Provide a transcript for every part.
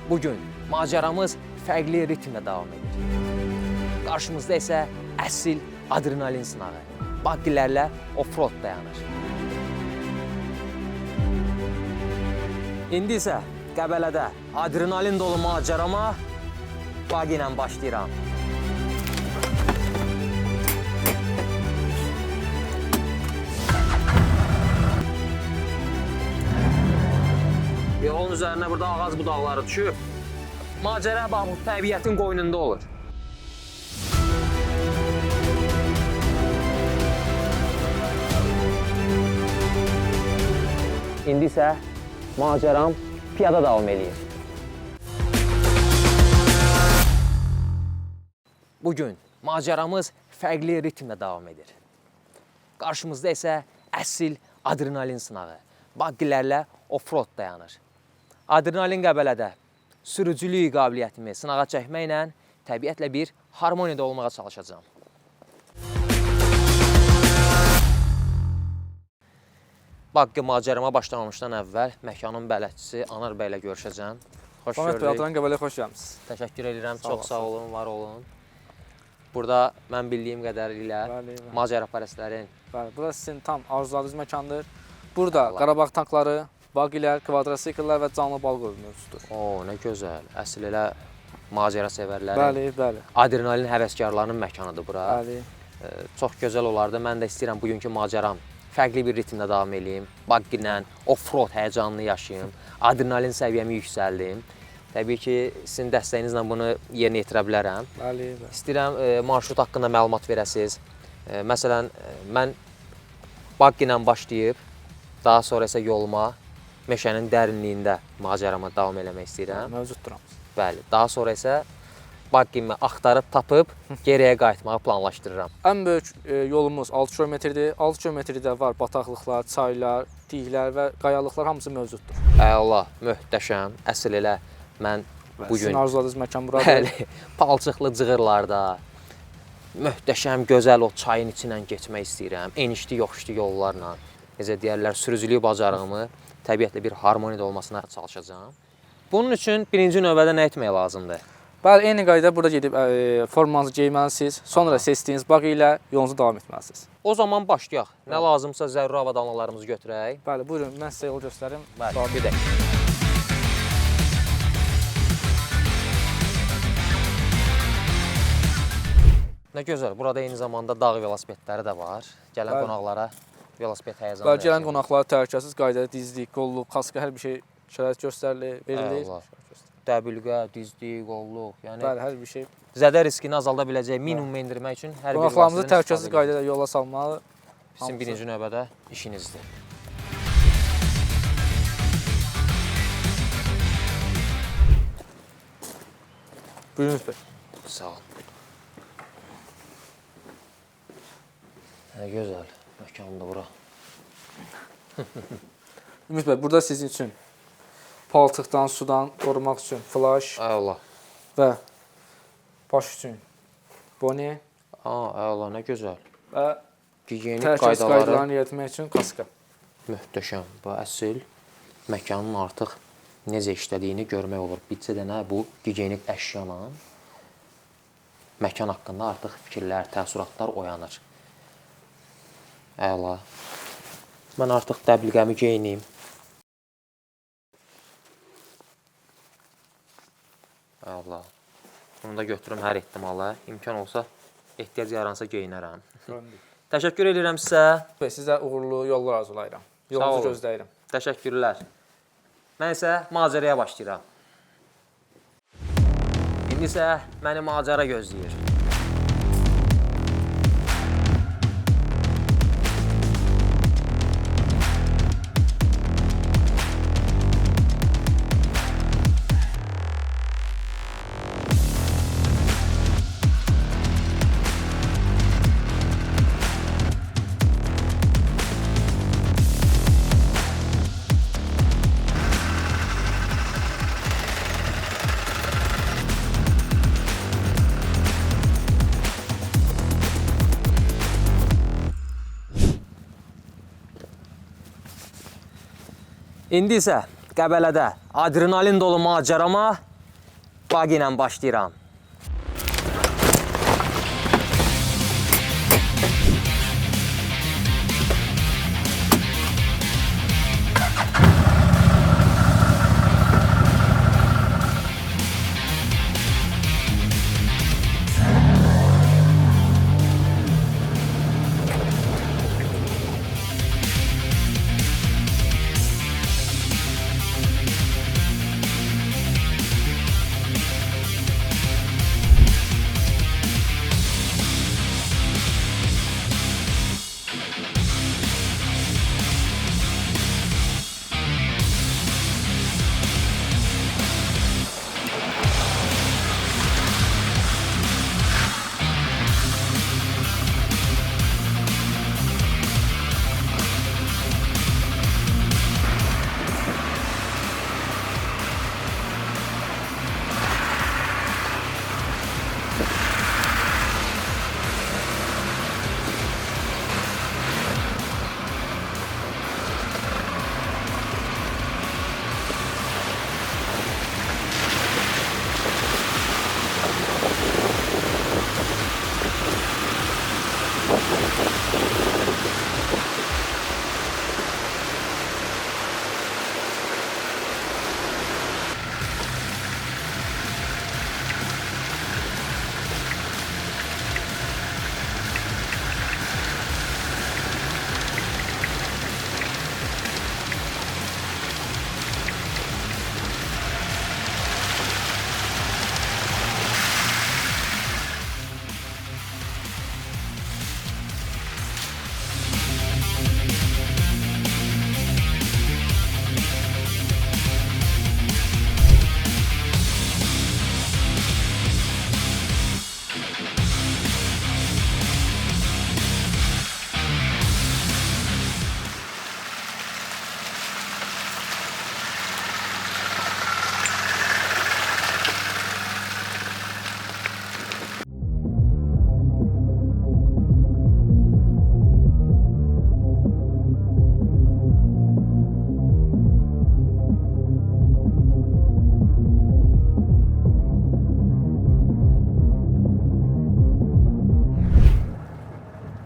Bugün macəramız fərqli ritmlə davam edir. Qarşımızda isə əsl adrenalin sınağı. Baggilərlə offroad dayanır. İndi isə Qəbələdə adrenalin dolu macərama buggy ilə başlayıram. Yolun üzərində burada ağac budaqları düşüb. Macəra bax bu təbiətin qoynunda olur. İndi isə macəram piyada davam edir. Bugün macəramız fərqli ritmlə davam edir. Qarşımızda isə əsl adrenalin sınağı. Baggilərlə offroad dayanır. Adrenalin Qəbələdə sürücülük qabiliyyətimi sınağa çəkməklə təbiətlə bir harmoniyada olmağa çalışacağam. Baggi macərama başlamamışdan əvvəl məkanın bələdçisi Anar bəylə görüşəcəm. Xoş gördük. Adrenalin Qəbələyə xoş gəlmisiniz. Təşəkkür edirəm. Çox sağ olun, var olun. Burada mən bildiyim qədərilə macərapərəstlərin. Bəli, burası sizin tam arzuladığınız məkandır. Burada Qarabağ tankları, bagilər, kvadrosiklər və canlı balıq mövcuddur. O, nə gözəl. Əsl elə macəra sevərlərin. Bəli, bəli. Adrenalin həvəskarlarının məkanıdır bura. Bəli. Çox gözəl olardı. Mən də istəyirəm bugünkü macəram fərqli bir ritmdə davam edeyim. Baggi ilə offroad həyəcanını yaşayım. Adrenalin səviyyəmi yüksəldim. Təbii ki, sizin dəstəyinizlə bunu yerinə yetirə bilərəm. Bəli, bəli. İstəyirəm marşrut haqqında məlumat verəsiniz. Məsələn, mən baggi ilə başlayıb, daha sonra isə yoluma meşənin dərinliyində macərama davam eləmək istəyirəm. Mövcuddur. Bəli, daha sonra isə baggimi axtarıb tapıb geriyə qayıtmağı planlaşdırıram. Ən böyük yolumuz 6 kilometrdir. 6 kilometrdə var bataqlıqlar, çaylar, diklər və qayalıqlar hamısı mövcuddur. Əla, möhtəşəm. Əsl elə mən bugün sizin arzuladığınız məkan buradır. Bəli, palçıqlı cığırlarda möhtəşəm, gözəl o çayın içindən keçmək istəyirəm. Enişli, yoxuşlu yollarla, necə deyərlər, sürücülük bacarığımı təbiətlə bir harmoniyada olmasına çalışacağam. Bunun üçün birinci növbədə nə etmək lazımdır? Bəli, eyni qayda burada gedib formanızı geyməlisiniz. Sonra seçdiyiniz bagı ilə yolunuza davam etməlisiniz. O zaman başlayaq. Nə lazımsa zəruri avadanlıqlarımızı götürək. Bəli, buyurun, mən sizə yol göstərim. Bəli, gedək. Nə gözəl, burada eyni zamanda dağ velosipedləri də var. Gələn qonaqlara velosiped həyəcanı Bəli, gələn qonaqlara təhlükəsiz qaydada dizlik, qolluq, kaska, hər bir şey şərait göstərilir, verilir. Dəbilqə, dizlik, qolluq, yəni bəli, hər bir şey. Zədə riskini azalda biləcək, minimuma endirmək üçün hər bir qonaqlarımızı təhlükəsiz qaydada yola salmalı. Bizim birinci növbədə işinizdir. Buyurunuz bəy. Sağ olun. Nə gözəl məkandır bura. Ümid bəy, burada sizin üçün paltıqdan, sudan qorumaq üçün flash Əla. və baş üçün bone Əla, nə gözəl. və Gigiyenik təhlükəsiz qaydaları qaydalarını yeritmək üçün kaska. möhtəşəm. Bu əsl məkanın artıq necə işlədiyini görmək olur. Bitsə də nə bu gigiyenik əşyala məkan haqqında artıq fikirlər, təəssüratlar oyanır. Əla. Mən artıq dəbilqəmi geyineyim. Əla. Bunu da götürüm hər ehtimala. İmkan olsa, ehtiyac yaransa geyinərəm. Təşəkkür edirəm sizə. Sizə uğurlu yollar arzulayıram. Yolunuzu gözləyirəm. Təşəkkürlər. Mən isə macəraya başlayıram. İndi isə məni macəra gözləyir. İndi isə Qəbələdə adrenalin dolu macərama bug ilə başlayıram.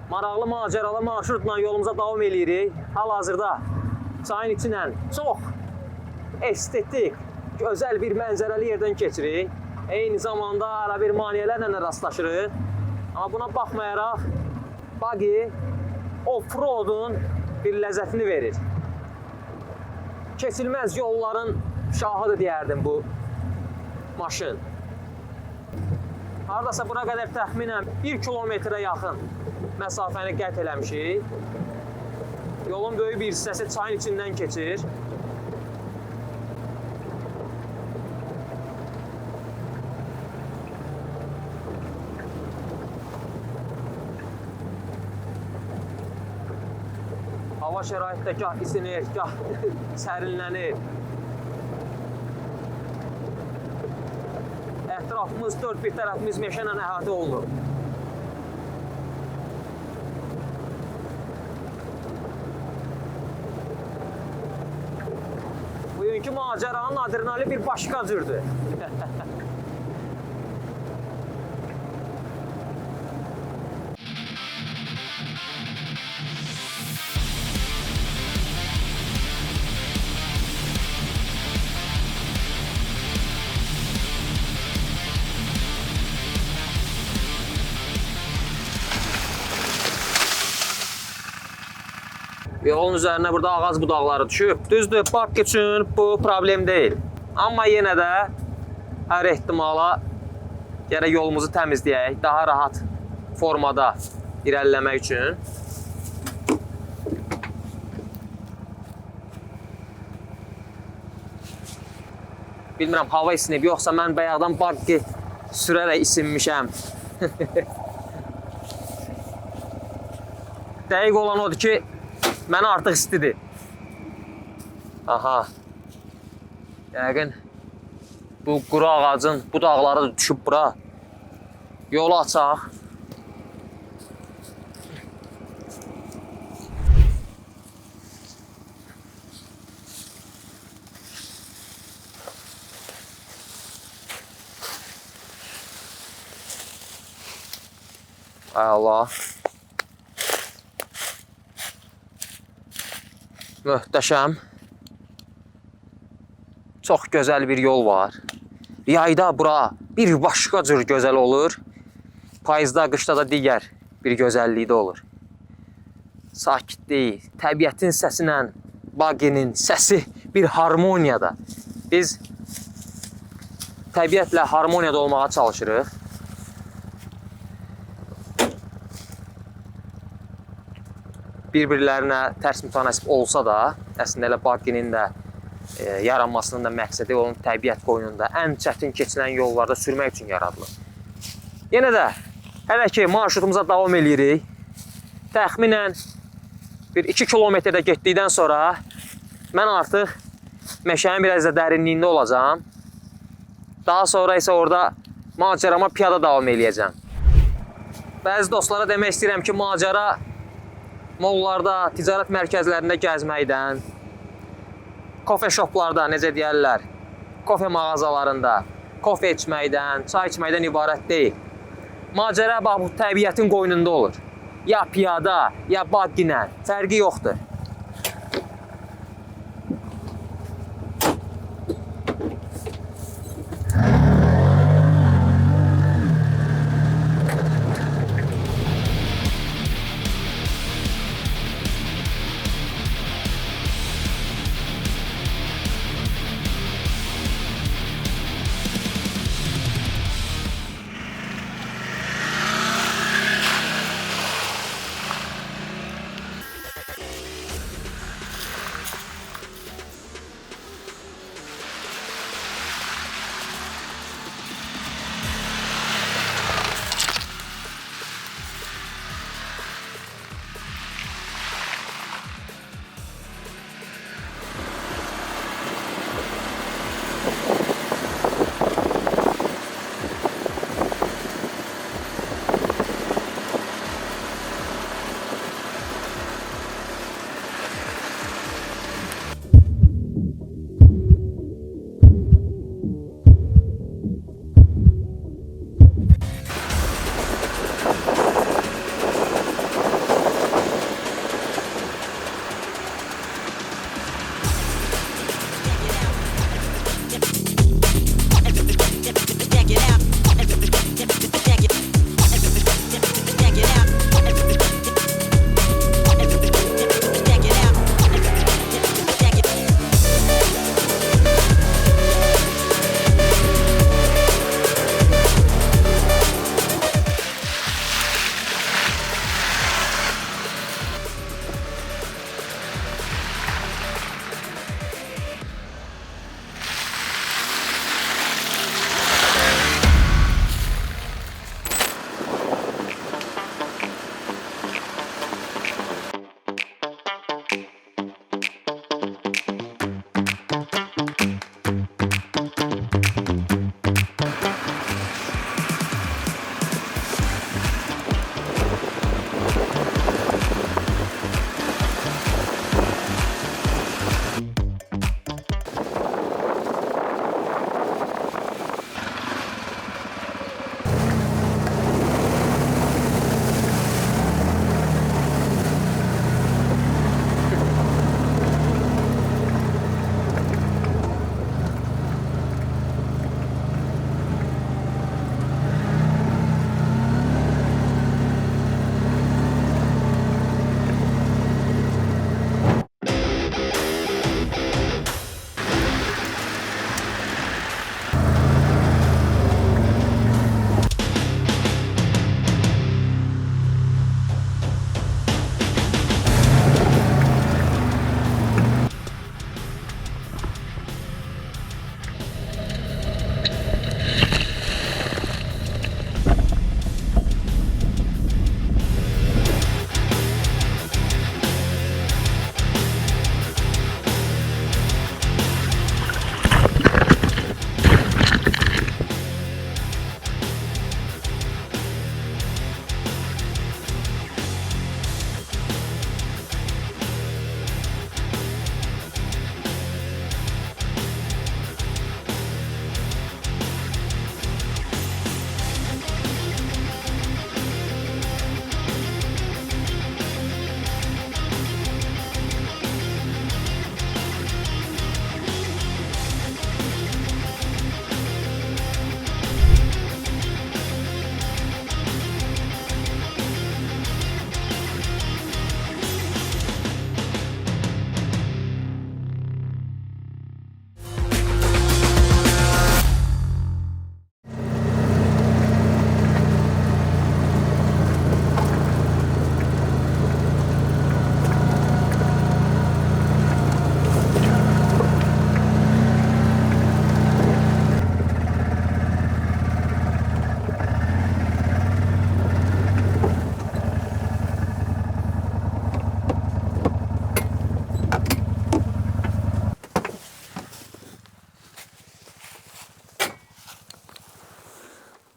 Maraqlı macəralı marşrutla yolumuza davam edirik. Hal-hazırda çayın içindən çox estetik, gözəl bir mənzərəli yerdən keçirik. Eyni zamanda ara bir maneələrlə də rastlaşırıq. Amma buna baxmayaraq, buggy off-roadun bir ləzzətini verir. Keçilməz yolların şahıdır deyərdim bu maşın. Haradasa buna qədər təxminən 1 kilometrə yaxın məsafəni qət eləmişik. Yolun böyük bir hissəsi çayın içindən keçir. Hava şəraitdə gah isinir, gah sərinlənir. Ətrafımız, dörd bir tərəfimiz meşə ilə əhatə olunur. Bugünkü macəranın adrenali bir başqa cürdür. Yolun üzərinə burada ağac budaqları düşüb. Düzdür, park üçün bu problem deyil. Amma yenə də hər ehtimala gərək yolumuzu təmizləyək, daha rahat formada irəliləmək üçün. Bilmirəm, hava isinib, yoxsa mən bayaqdan buggy sürərək isinmişəm. Dəqiq olan odur ki, mənə artıq istidir. Aha. Yəqin bu quru ağacın budaqları da düşüb bura. Yolu açaq. Əla. Möhtəşəm. Çox gözəl bir yol var. Yayda bura bir başqa cür gözəl olur. Payızda, qışda da digər bir gözəlliyi də olur. Sakitlik, təbiətin səsinə Buggy'nin səsi bir harmoniyada. Biz təbiətlə harmoniyada olmağa çalışırıq. Bir-birlərinə tərs mütənasib olsa da, əslində elə Buggy'nin də yaranmasının da məqsədi onun təbiət qoynunda ən çətin keçilən yollarda sürmək üçün yaradılır. Yenə də hələ ki marşrutumuza davam edirik. Təxminən bir 2 kilometrdə getdikdən sonra mən artıq meşənin biraz da dərinliyində olacağam. Daha sonra isə orada macərama piyada davam edəcəm. Bəzi dostlara demək istəyirəm ki, macəra mollarda, ticarət mərkəzlərində gəzməkdən, kofe shoplarda, necə deyərlər, kofe mağazalarında kofe içməkdən, çay içməkdən ibarət deyil. Macəra bax, bu təbiətin qoynunda olur. Ya piyada, ya buggy-lə, fərqi yoxdur.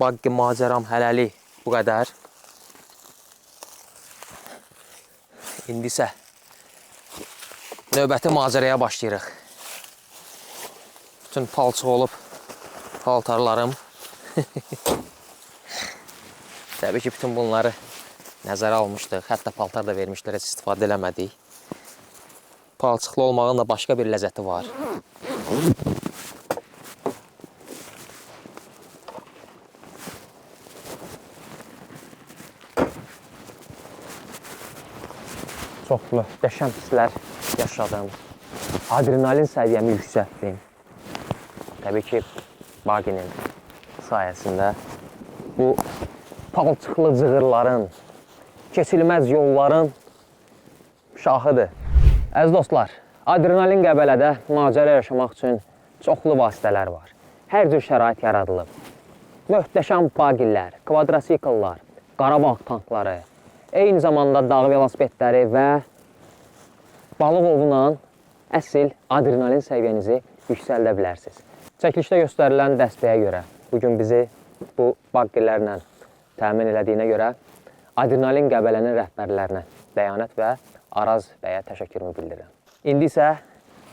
Buggy macəram hələlik bu qədər. İndi isə növbəti macəraya başlayırıq. Bütün palçıq olub paltarlarım. Təbii ki, bütün bunları nəzərə almışdıq. Hətta paltar da vermişlər, heç istifadə eləmədik. Palçıqlı olmağın da başqa bir ləzzəti var. Çox möhtəşəm hisslər yaşadım. Adrenalin səviyyəmi yüksəltdim. Təbii ki, Buggy'nin sayəsində bu palçıqlı cığırların, keçilməz yolların şahıdır. Əziz dostlar, Adrenalin Qəbələdə macəra yaşamaq üçün çoxlu vasitələr var. Hər cür şərait yaradılıb. Möhtəşəm buggy'lər, kvadrosiklər, Qarabağ tankları, eyni zamanda dağ velosipedləri və balıq ovuna əsl adrenalin səviyyənizi yüksəldə bilərsiniz. Çəkilişdə göstərilən dəstəyə görə, bugün bizi bu buggy'lərlə təmin elədiyinə görə Adrenalin Qəbələnin rəhbərlərinə dəyanət və Araz bəyə təşəkkürümü bildirirəm. İndi isə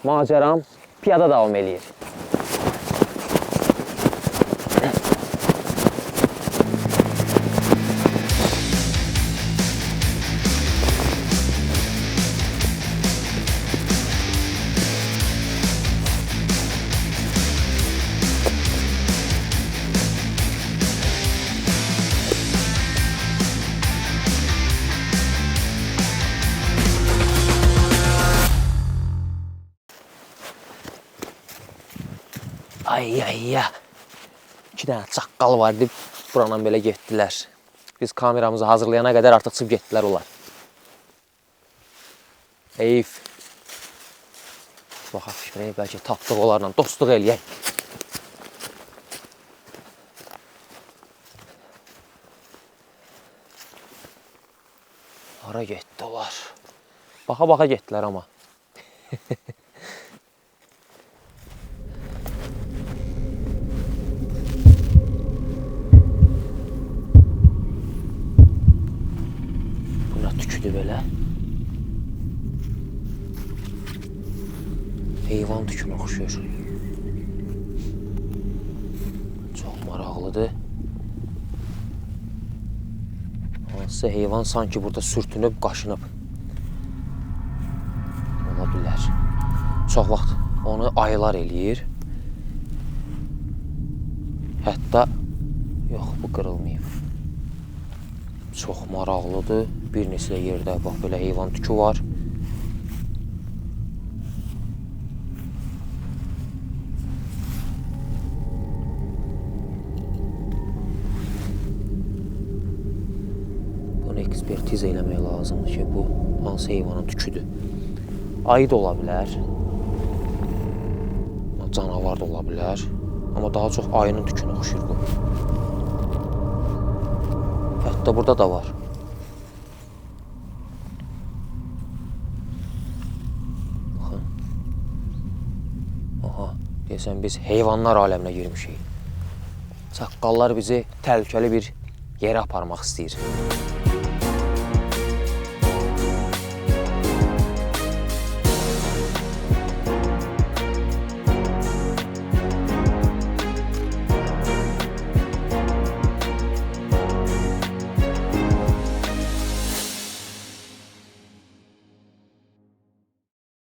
macəram piyada davam eləyir. Ay. 2 dənə çaqqal var deyib, burandan belə getdilər. Biz kameramızı hazırlayana qədər artıq çıxıb getdilər onlar. Heyf. Baxaq fikirək, bəlkə tapdıq onlarla, dostluq eləyək. Hara getdi onlar? Baxa-baxa getdilər amma. Tüküdü belə. Heyvan tükünə oxşuyur. Çox maraqlıdır. Hansısa heyvan sanki burada sürtünüb, qaşınıb. Ola bilər. Çox vaxt onu ayılar eləyir. Hətta, yox, bu qırılmayıb. Çox maraqlıdır. Bir neçə yerdə bax belə heyvan tükü var. Bunu ekspertiza eləmək lazımdır ki, bu hansı heyvanın tüküdür. Ayı da ola bilər. Canavar da ola bilər. Amma daha çox ayının tükünə oxşuyur bu. Hətta burada da var. Baxın. Aha, deyəsən biz heyvanlar aləminə girmişik. Çaqqallar bizi təhlükəli bir yerə aparmaq istəyir.